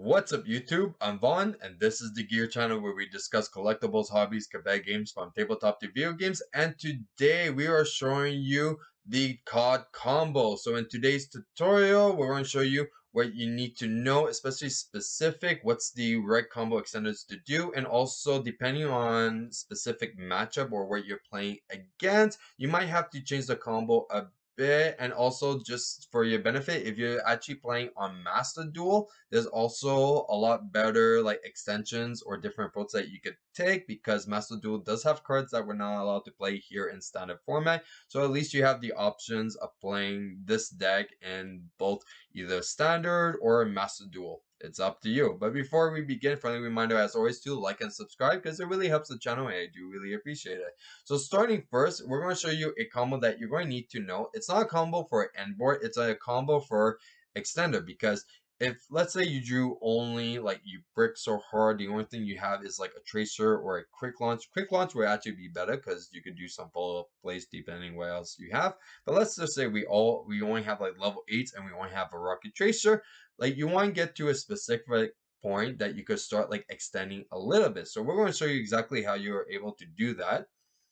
What's up YouTube? I'm Vaughn and this is the Gear channel where we discuss collectibles, hobbies, cabaret games from tabletop to video games, and today we are showing you the COD combo. So in today's tutorial we're going to show you what you need to know, especially specific, what's the right combo extenders to do, and also depending on specific matchup or what you're playing against, you might have to change the combo a bit. And also, just for your benefit, if you're actually playing on Master Duel, there's also a lot better like extensions or different approaches that you could take, because Master Duel does have cards that we're not allowed to play here in standard format. So at least you have the options of playing this deck in both either standard or Master Duel. It's up to you. But before we begin, friendly reminder as always to like and subscribe, because it really helps the channel and I do really appreciate it. So starting first, we're going to show you a combo that you're going to need to know. It's not a combo for end board, it's a combo for extender, because if let's say you drew only like you brick so hard, the only thing you have is like a tracer or a quick launch. Quick launch would actually be better because you could do some follow-up plays depending what else you have. But let's just say we only have like level 8s and we only have a rocket tracer. Like you want to get to a specific point that you could start like extending a little bit. So we're going to show you exactly how you are able to do that.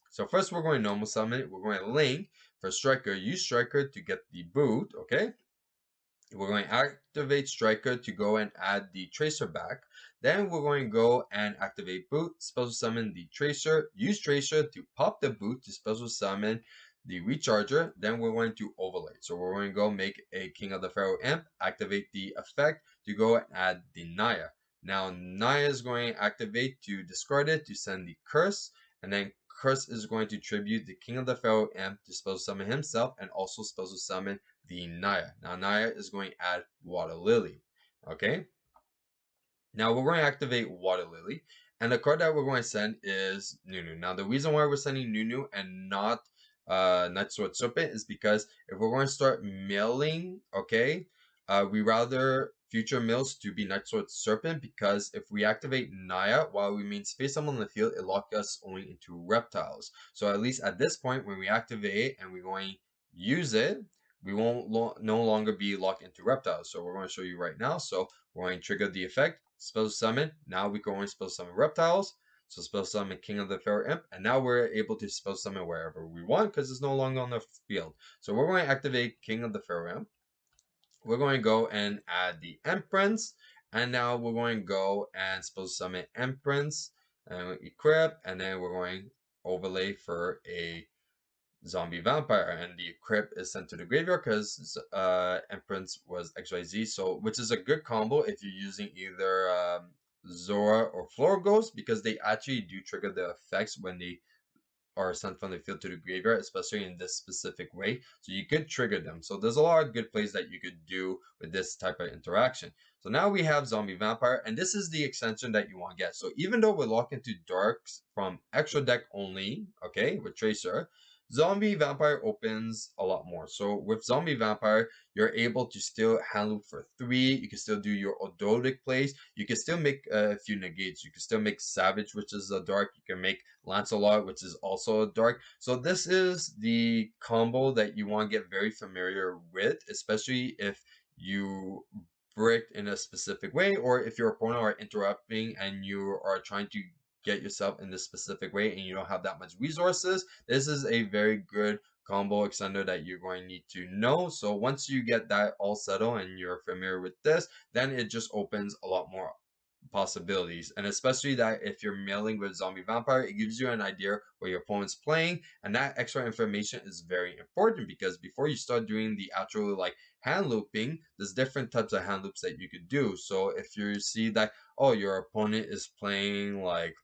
So first we're going to normal summon it. We're going to link for striker, use striker to get the boot, okay? We're going to activate striker to go and add the tracer back. Then we're going to go and activate boot, special summon the tracer, use tracer to pop the boot to special summon the recharger. Then we're going to overlay. So we're going to go make a King of the Pharaoh Imp, activate the effect to go and add the Naya. Now Naya is going to activate to discard it to send the curse, and then curse is going to tribute the King of the Pharaoh Imp to special summon himself and also special summon the Naya. Now Naya is going to add Water Lily. Okay. Now we're going to activate Water Lily, and the card that we're going to send is Nunu. Now the reason why we're sending Nunu and not Night Sword Serpent is because if we're going to start milling, okay, we rather future mills to be Night Sword Serpent, because if we activate Naya while we remain space on the field, it locks us only into reptiles. So at least at this point, when we activate and we're going to use it, we won't no longer be locked into reptiles. So we're going to show you right now. So we're going to trigger the effect, special summon. Now we can only special summon reptiles. So special summon King of the Pharaoh Imp, and now we're able to special summon wherever we want because it's no longer on the field. So we're going to activate King of the Pharaoh Imp. We're going to go and add the Empress, and now we're going to go and special summon Empress and equip, and then we're going to overlay for a zombie vampire, and the equip is sent to the graveyard because Empress was XYZ, so which is a good combo if you're using either Zora or Floor Ghost, because they actually do trigger the effects when they are sent from the field to the graveyard, especially in this specific way. So you could trigger them. So there's a lot of good plays that you could do with this type of interaction. So now we have Zombie Vampire, and this is the extension that you want to get. So even though we're locked into darks from extra deck only, okay, with Tracer, Zombie Vampire opens a lot more. So with Zombie Vampire, you're able to still hand loop for 3. You can still do your Ogdoadic plays. You can still make a few negates. You can still make Savage, which is a dark. You can make Lancelot, which is also a dark. So this is the combo that you want to get very familiar with, especially if you brick in a specific way, or if your opponent are interrupting and you are trying to get yourself in this specific way and you don't have that much resources. This is a very good combo extender that you're going to need to know. So once you get that all settled and you're familiar with this, then it just opens a lot more possibilities. And especially that if you're milling with Zombie Vampire, it gives you an idea where your opponent's playing, and that extra information is very important, because before you start doing the actual like hand looping, there's different types of hand loops that you could do. So if you see that, oh, your opponent is playing like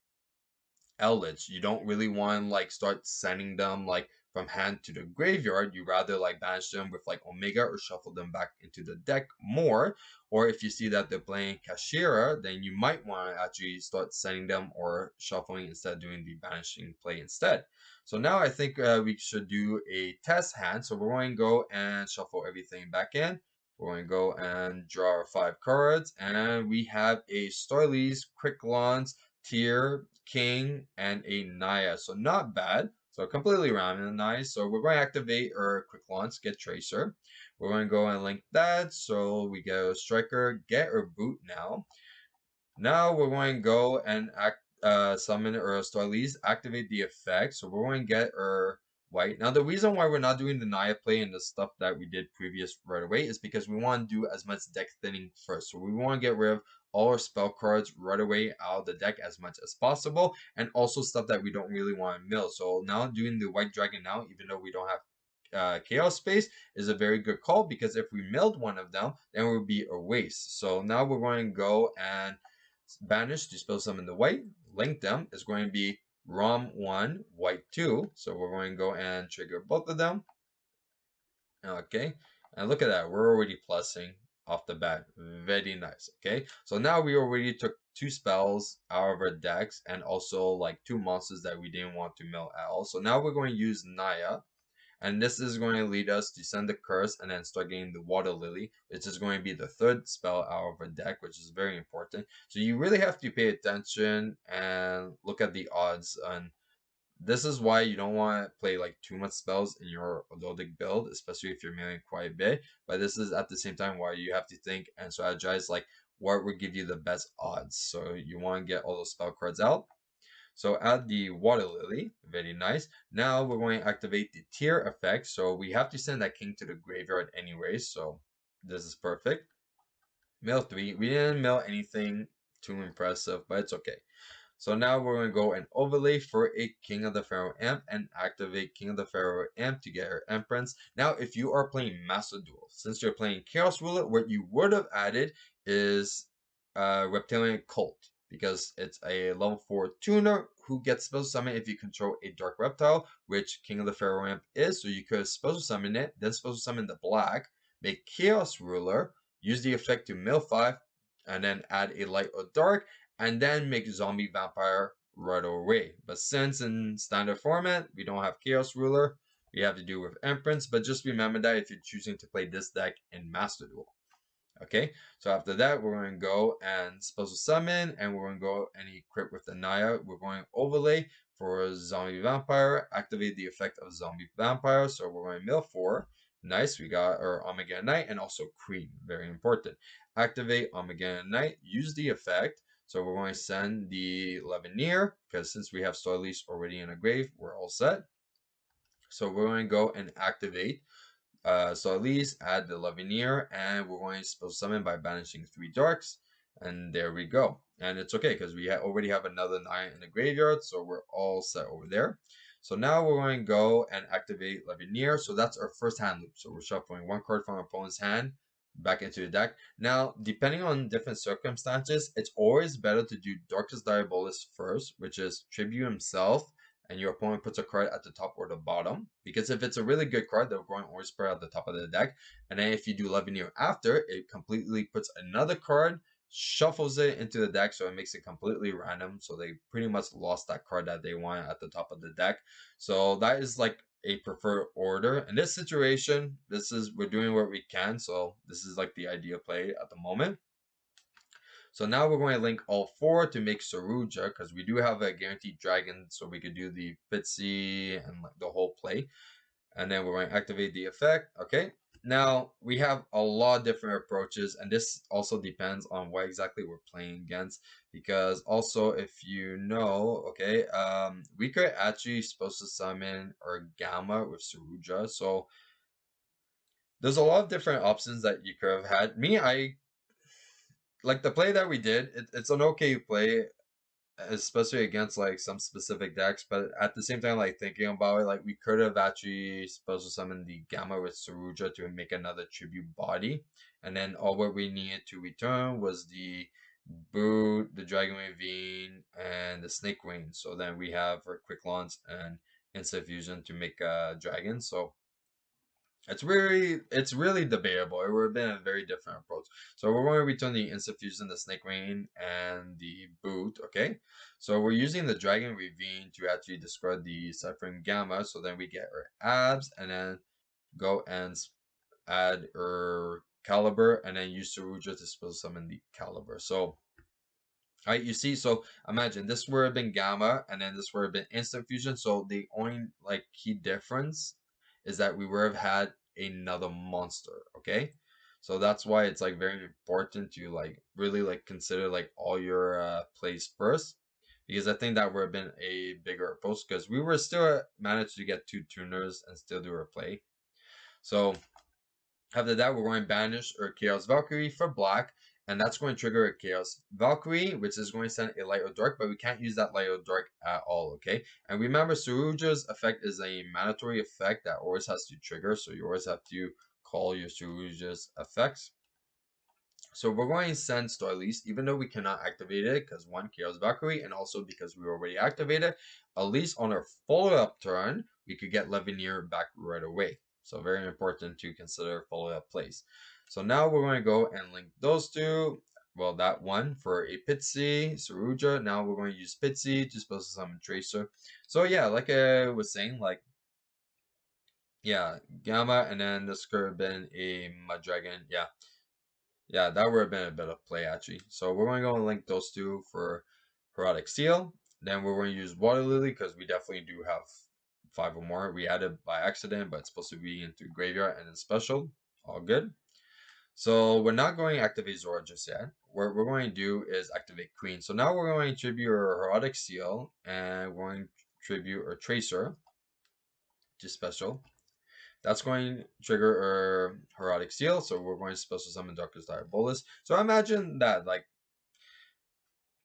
Eldritch, you don't really want to like start sending them like from hand to the graveyard. You rather like banish them with like Omega or shuffle them back into the deck more. Or if you see that they're playing Kashira, then you might want to actually start sending them or shuffling instead of doing the banishing play instead. So now I think we should do a test hand. So we're going to go and shuffle everything back in. We're going to go and draw our 5 cards, and we have a Starly's, Quick Launch, Tier, King, and a Naya. So not bad. So completely random, nice. So we're going to activate our Quick Launch, get Tracer. we're going to go and link that. So we go striker, get or boot now. Now we're going to go and summon or at least activate the effect. So we're going to get our white. Now the reason why we're not doing the Naya play and the stuff that we did previous right away is because we want to do as much deck thinning first. So we want to get rid of all our spell cards right away out of the deck as much as possible, and also stuff that we don't really want to mill. So now doing the white dragon now, even though we don't have chaos space, is a very good call, because if we milled one of them, then it would be a waste. So now we're going to go and banish to spell summon the white. Link them is going to be ROM 1, white 2. So we're going to go and trigger both of them. Okay, and look at that, we're already plussing off the bat. Very nice. Okay, so now we already took 2 spells out of our decks, and also like 2 monsters that we didn't want to mill at all. So now we're going to use Naya, and this is going to lead us to send the curse and then start getting the water lily, which is going to be the 3rd spell out of our deck, which is very important. So you really have to pay attention and look at the odds. And this is why you don't want to play like too much spells in your Ogdoadic build, especially if you're milling quite a bit. But this is at the same time why you have to think and strategize like what would give you the best odds. So you want to get all those spell cards out. So add the water lily, very nice. Now we're going to activate the tier effect. So we have to send that king to the graveyard anyway, so this is perfect. Mill 3, we didn't mill anything too impressive, but it's okay. So now we're going to go and overlay for a King of the Pharaoh Imp and activate King of the Pharaoh Imp to get our Empress. Now, if you are playing Master Duel, since you're playing Chaos Ruler, what you would have added is Reptilian Cult, because it's a level 4 tuner who gets special summon if you control a Dark Reptile, which King of the Pharaoh Imp is. So you could special summon it, then special summon the black, make Chaos Ruler, use the effect to mill 5, and then add a light or dark, and then make zombie vampire right away. But since in standard format we don't have Chaos Ruler, we have to do with Empress. But just remember that if you're choosing to play this deck in Master Duel. Okay, so after that we're going to go and special summon, and we're going to go and equip with the Naya. We're going to overlay for zombie vampire, activate the effect of zombie vampire. So we're going to mill 4. Nice, we got our Armageddon Knight and also Queen, very important. Activate Armageddon Knight, use the effect. So we're going to send the Levineer, because since we have Starlease already in a grave, we're all set. So we're going to go and activate so at least add the Levineer, and we're going to special summon by banishing 3 darks, and there we go. And it's okay because we already have another Naya in the graveyard, so we're all set over there. So now we're going to go and activate Levineer. So that's our first hand loop. So we're shuffling 1 card from our opponent's hand back into the deck. Now, depending on different circumstances, it's always better to do Darkest Diabolus first, which is tribute himself, and your opponent puts a card at the top or the bottom. Because if it's a really good card, they're going to always put at the top of the deck. And then if you do Levineer after, it completely puts another card, shuffles it into the deck, so it makes it completely random. So they pretty much lost that card that they want at the top of the deck. So that is like a preferred order. In this situation, we're doing what we can. So this is like the ideal play at the moment. So now we're going to link all 4 to make Saruja, because we do have a guaranteed dragon, so we could do the Fitzy and like the whole play. And then we're going to activate the effect. Okay. Now we have a lot of different approaches, and this also depends on what exactly we're playing against. Because also, if you know, okay, we could actually supposed to summon our Gamma with Saruja. So there's a lot of different options that you could have had. I like the play that we did. It's an okay play, especially against like some specific decks, but at the same time, like thinking about it, like we could have actually supposed to summon the Gamma with Saruja to make another tribute body, and then all what we needed to return was the boot, the Dragon Ravine, and the Snake Rain. So then we have our Quick Launch and Instant Fusion to make a dragon. So it's really debatable. It would have been a very different approach. So we're going to return the Instant Fusion, the Snake Rain, and the boot. Okay. So we're using the Dragon Ravine to actually discard the Ciphering Gamma. So then we get our abs, and then go and add our Caliber, and then use Saruja to special summon the Caliber. So right, you see, so imagine this would have been Gamma, and then this would have been Instant Fusion. So the only like key difference is that we would have had another monster. Okay, so that's why it's like very important to like really like consider like all your plays first, because I think that would have been a bigger approach, because we were still managed to get 2 tuners and still do our play. So after that, we're going to banish our Chaos Valkyrie for black, and that's going to trigger a Chaos Valkyrie, which is going to send a light or dark, but we can't use that light or dark at all, okay? And remember, Saruja's effect is a mandatory effect that always has to trigger, so you always have to call your Saruja's effects. So we're going to send Starlease, even though we cannot activate it, because one, Chaos Valkyrie, and also because we already activated, at least on our follow-up turn, we could get VaughnGear back right away. So very important to consider follow-up plays. So now we're going to go and link those two. Well, that one for a Pitsy, Saruja. Now we're going to use Pitsy to supposed to summon Tracer. So yeah, like I was saying, like, yeah, Gamma, and then this could have been a Mud Dragon. Yeah. Yeah, that would have been a bit of play actually. So we're going to go and link those two for Herodic Seal. Then we're going to use Water Lily because we definitely do have 5 or more. We added by accident, but it's supposed to be into Graveyard and then Special. All good. So we're not going to activate Zora just yet. What we're going to do is activate Queen. So now we're going to tribute our Herodic Seal, and we're going to tribute our Tracer to Special. That's going to trigger a Herodic Seal, so we're going to special summon Darkest Diabolus. So I imagine that, like,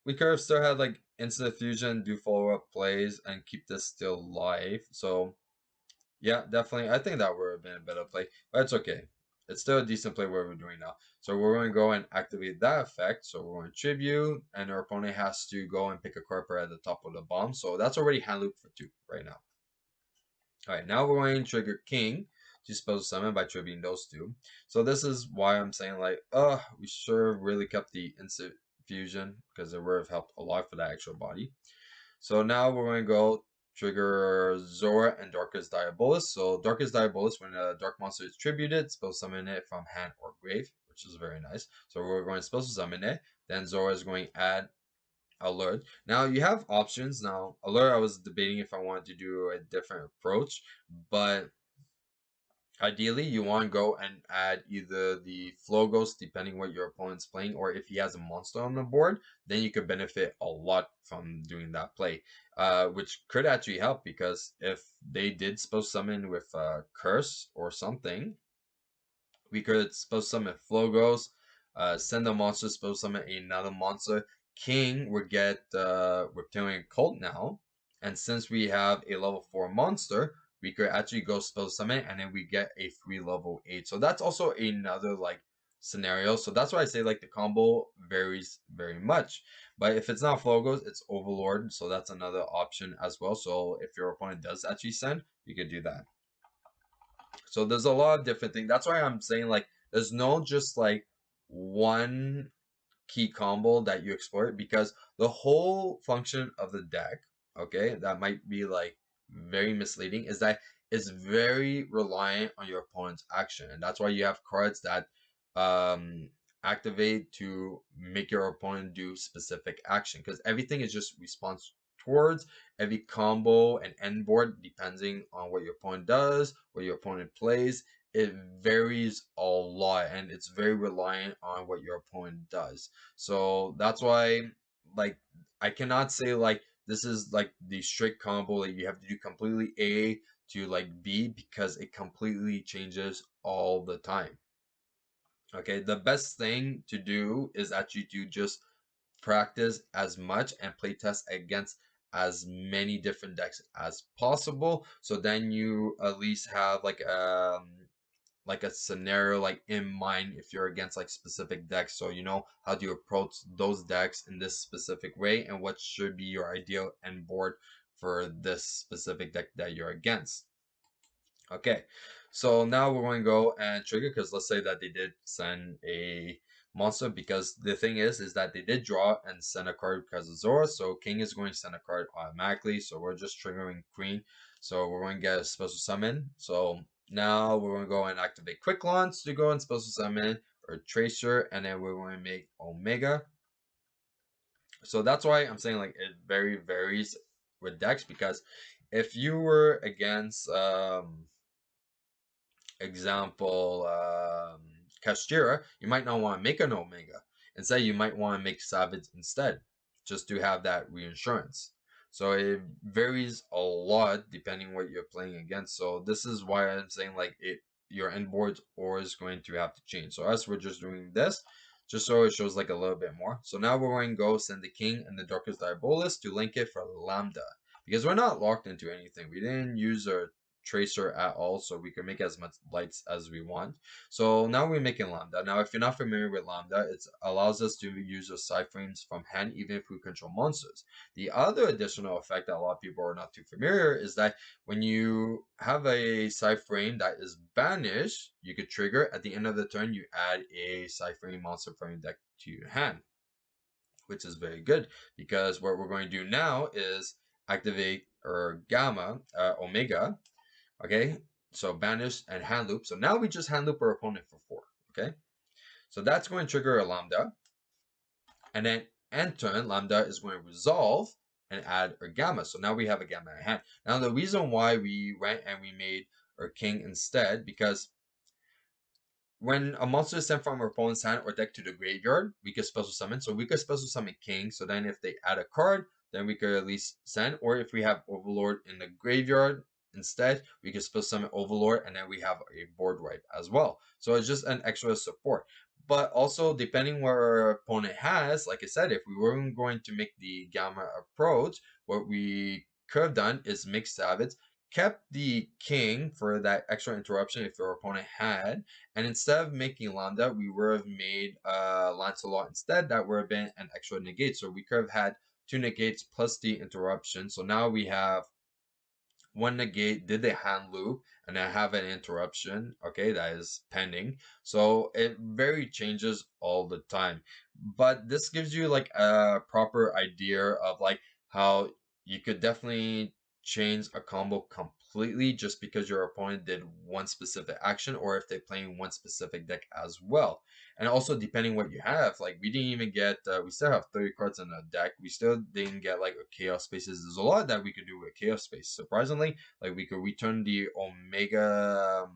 we could have still had, like, Instant Fusion, do follow-up plays, and keep this still live. So, yeah, definitely. I think that would have been a better play, but it's okay. It's still a decent play what we're doing now. So we're going to go and activate that effect. So we're going to tribute, and our opponent has to go and pick a card at the top of the bomb. So that's already hand loop for 2 right now. Alright, now we're going to trigger King to special summon by tributing those 2. So this is why I'm saying, like, we sure really kept the instant fusion, because it would have helped a lot for that extra body. So now we're going to go trigger Zora and Darkest Diabolus. So Darkest Diabolus, when a dark monster is tributed, special summon it from hand or grave, which is very nice. So we're going to special summon it. Then Zora is going to add Alert. Now you have options. Now Alert, I was debating if I wanted to do a different approach, but ideally you want to go and add either the Flow Ghost, depending what your opponent's playing, or if he has a monster on the board, then you could benefit a lot from doing that play, which could actually help, because if they did special summon with Curse or something, we could special summon Flow Ghost, send a monster, special summon another monster. King would get Reptilian Cult now, and since we have a level 4 monster, we could actually go special summon, and then we get a free level 8. So that's also another like scenario. So that's why I say like the combo varies very much. But if it's not Flogos, it's Overlord. So that's another option as well. So if your opponent does actually send, you could do that. So there's a lot of different things. That's why I'm saying like there's no just like one key combo that you exploit, because the whole function of the deck, okay, that might be like very misleading, is that it's very reliant on your opponent's action, and that's why you have cards that activate to make your opponent do specific action, because everything is just response towards every combo and end board, depending on what your opponent does, what your opponent plays. It varies a lot, and it's very reliant on what your opponent does. So that's why, like, I cannot say like this is like the strict combo, like you have to do completely A to like B, because it completely changes all the time. Okay, the best thing to do is actually to just practice as much and play test against as many different decks as possible, so then you at least have like a scenario like in mind if you're against like specific decks, so you know how to approach those decks in this specific way and what should be your ideal end board for this specific deck that you're against. Okay, so now we're going to go and trigger, because let's say that they did send a monster, because the thing is that they did draw and send a card because of Zora, so King is going to send a card automatically, so we're just triggering Queen, so we're going to get a special summon. So now we're going to go and activate Quick Launch to go and special summon or Tracer, and then we're going to make Omega. So that's why I'm saying like it very varies with decks, because if you were against example, Kashira, you might not want to make an Omega. Instead, you might want to make Savage instead, just to have that reinsurance. So it varies a lot depending what you're playing against. So this is why I'm saying like your end board's ore is going to have to change. So us, we're just doing this just so it shows like a little bit more. So now we're going to go send the king and the darkest diabolus to link it for lambda, because we're not locked into anything. We didn't use our tracer at all, so we can make as much lights as we want. So now we're making lambda. Now if you're not familiar with lambda, it allows us to use our side frames from hand even if we control monsters. The other additional effect that a lot of people are not too familiar is that when you have a side frame that is banished, you could trigger at the end of the turn, you add a side frame monster from your deck to your hand, which is very good, because what we're going to do now is activate our omega. Okay, so banish and hand loop. So now we just hand loop our opponent for 4. Okay, so that's going to trigger a lambda, and then end turn lambda is going to resolve and add our gamma. So now we have a gamma in hand. Now the reason why we went and we made our king instead, because when a monster is sent from our opponent's hand or deck to the graveyard, we can special summon. So we could special summon king. So then if they add a card, then we could at least send. Or if we have Overlord in the graveyard instead, we can special summon Overlord, and then we have a board wipe as well. So it's just an extra support. But also, depending what our opponent has, like I said, if we weren't going to make the Gamma approach, what we could have done is mix Savage, kept the king for that extra interruption if our opponent had, and instead of making lambda, we would have made Lancelot instead. That would have been an extra negate. So we could have had 2 negates plus the interruption. So now we have 1 negate, did the hand loop, and I have an interruption, okay, that is pending. So it very changes all the time. But this gives you like a proper idea of like how you could definitely change a combo completely just because your opponent did one specific action, or if they're playing one specific deck as well. And also depending what you have, like we didn't even get, we still have 30 cards in the deck. We still didn't get like a chaos spaces. There's a lot that we could do with chaos space. Surprisingly, like we could return the omega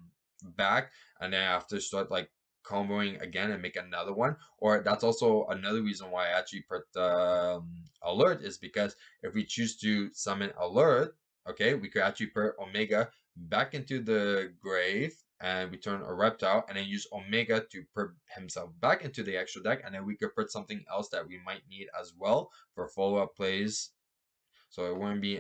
back, and then after start like comboing again and make another one. Or that's also another reason why I actually put alert, is because if we choose to summon alert, okay, we could actually put omega back into the grave and return a reptile, and then use omega to put himself back into the extra deck, and then we could put something else that we might need as well for follow-up plays, so it wouldn't be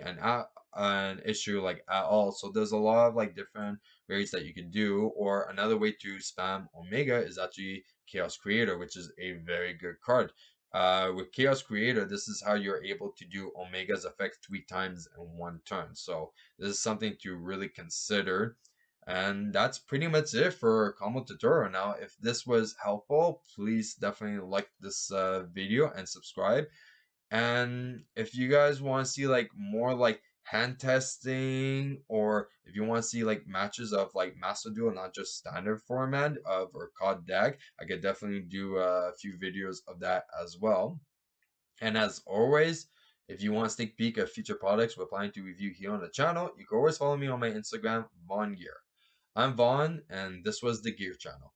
an issue like at all. So there's a lot of like different ways that you can do. Or another way to spam omega is actually Chaos Creator, which is a very good card. With Chaos Creator, this is how you're able to do Omega's effect 3 times in one turn. So this is something to really consider. And that's pretty much it for combo tutorial. Now, if this was helpful, please definitely like this video and subscribe. And if you guys want to see like more like hand testing, or if you want to see like matches of like Master Duel, not just standard format of or COD deck, I could definitely do a few videos of that as well. And as always, if you want a sneak peek of future products we're planning to review here on the channel, you can always follow me on my Instagram, VaughnGear. I'm Vaughn, and this was the Gear Channel.